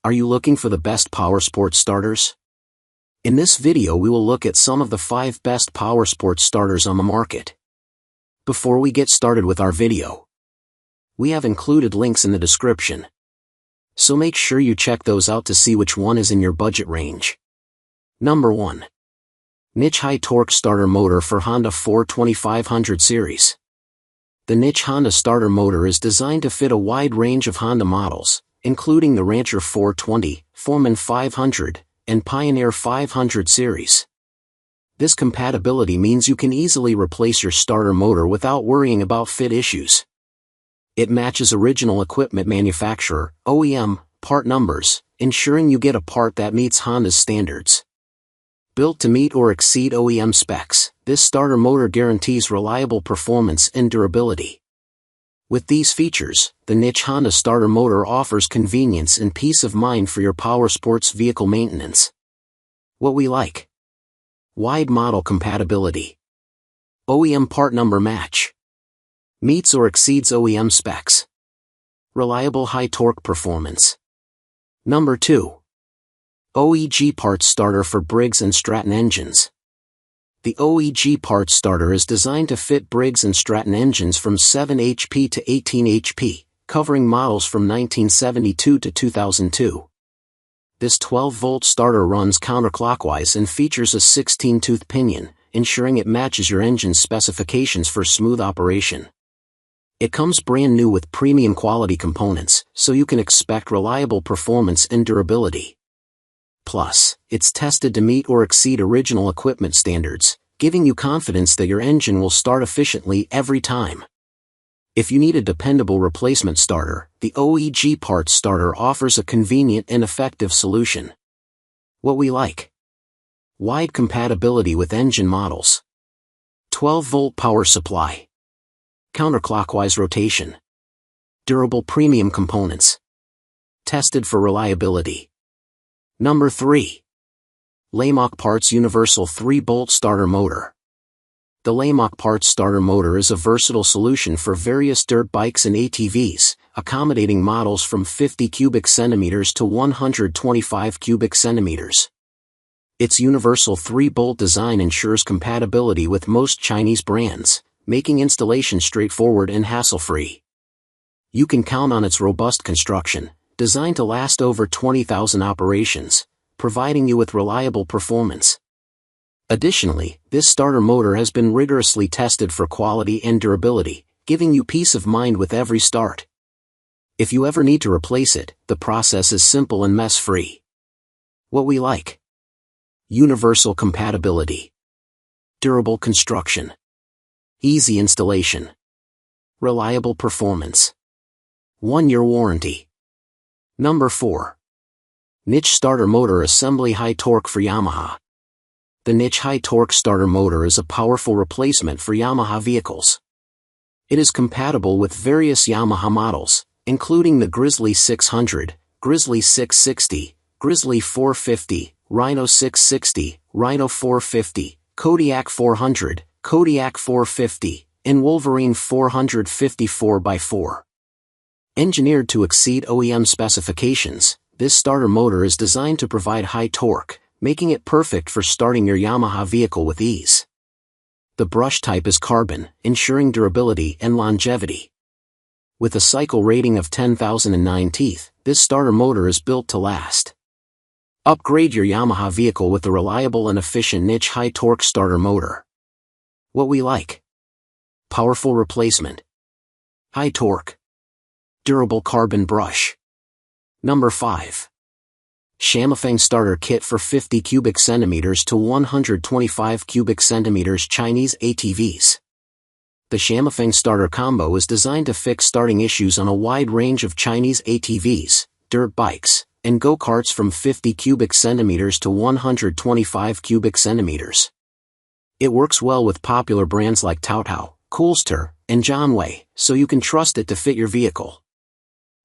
Are you looking for the best Powersports starters? In this video we will look at some of the 5 best Powersports starters on the market. Before we get started with our video, we have included links in the description, so make sure you check those out to see which one is in your budget range. Number 1. Niche High Torque Starter Motor for Honda 42500 Series. The Niche Honda starter motor is designed to fit a wide range of Honda models, including the Rancher 420, Foreman 500, and Pioneer 500 series. This compatibility means you can easily replace your starter motor without worrying about fit issues. It matches original equipment manufacturer, OEM, part numbers, ensuring you get a part that meets Honda's standards. Built to meet or exceed OEM specs, this starter motor guarantees reliable performance and durability. With these features, the Niche Honda starter motor offers convenience and peace of mind for your Powersports vehicle maintenance. What we like: wide model compatibility, OEM part number match, meets or exceeds OEM specs, reliable high torque performance. Number 2. OEG parts starter for Briggs and Stratton engines. The OEG parts starter is designed to fit Briggs and Stratton engines from 7 HP to 18 HP, covering models from 1972 to 2002. This 12-volt starter runs counterclockwise and features a 16-tooth pinion, ensuring it matches your engine's specifications for smooth operation. It comes brand new with premium quality components, so you can expect reliable performance and durability. Plus, it's tested to meet or exceed original equipment standards, giving you confidence that your engine will start efficiently every time. If you need a dependable replacement starter, the OEG parts starter offers a convenient and effective solution. What we like: wide compatibility with engine models, 12-volt power supply, counterclockwise rotation, durable premium components, tested for reliability. Number 3. LEIMO Parts Universal 3-Bolt Starter Motor. The LEIMO Parts Starter Motor is a versatile solution for various dirt bikes and ATVs, accommodating models from 50 cubic centimeters to 125 cubic centimeters. Its universal 3-bolt design ensures compatibility with most Chinese brands, making installation straightforward and hassle-free. You can count on its robust construction, designed to last over 20,000 operations, providing you with reliable performance. Additionally, this starter motor has been rigorously tested for quality and durability, giving you peace of mind with every start. If you ever need to replace it, the process is simple and mess-free. What we like: universal compatibility, durable construction, easy installation, reliable performance, 1-year warranty. Number 4. Niche Starter Motor Assembly High Torque for Yamaha. The Niche High Torque Starter Motor is a powerful replacement for Yamaha vehicles. It is compatible with various Yamaha models, including the Grizzly 600, Grizzly 660, Grizzly 450, Rhino 660, Rhino 450, Kodiak 400, Kodiak 450, and Wolverine 454x4. Engineered to exceed OEM specifications, this starter motor is designed to provide high torque, making it perfect for starting your Yamaha vehicle with ease. The brush type is carbon, ensuring durability and longevity. With a cycle rating of 10,009 teeth, this starter motor is built to last. Upgrade your Yamaha vehicle with the reliable and efficient Niche High Torque Starter Motor. What we like: powerful replacement, high torque, durable carbon brush. Number 5. Shamofeng Starter Kit for 50 cubic centimeters to 125 cubic centimeters Chinese ATVs. The Shamofeng Starter Combo is designed to fix starting issues on a wide range of Chinese ATVs, dirt bikes, and go-karts from 50 cubic centimeters to 125 cubic centimeters. It works well with popular brands like Taotao, Coolster, and Johnway, so you can trust it to fit your vehicle.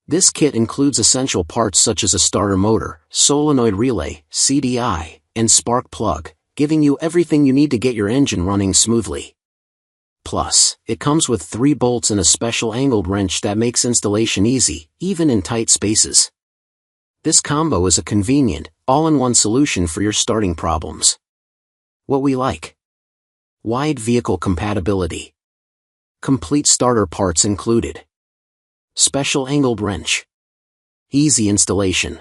This kit includes essential parts such as a starter motor, solenoid relay, CDI, and spark plug, giving you everything you need to get your engine running smoothly. Plus, it comes with 3 bolts and a special angled wrench that makes installation easy, even in tight spaces. This combo is a convenient, all-in-one solution for your starting problems. What we like: wide vehicle compatibility, complete starter parts included, special angled wrench, easy installation,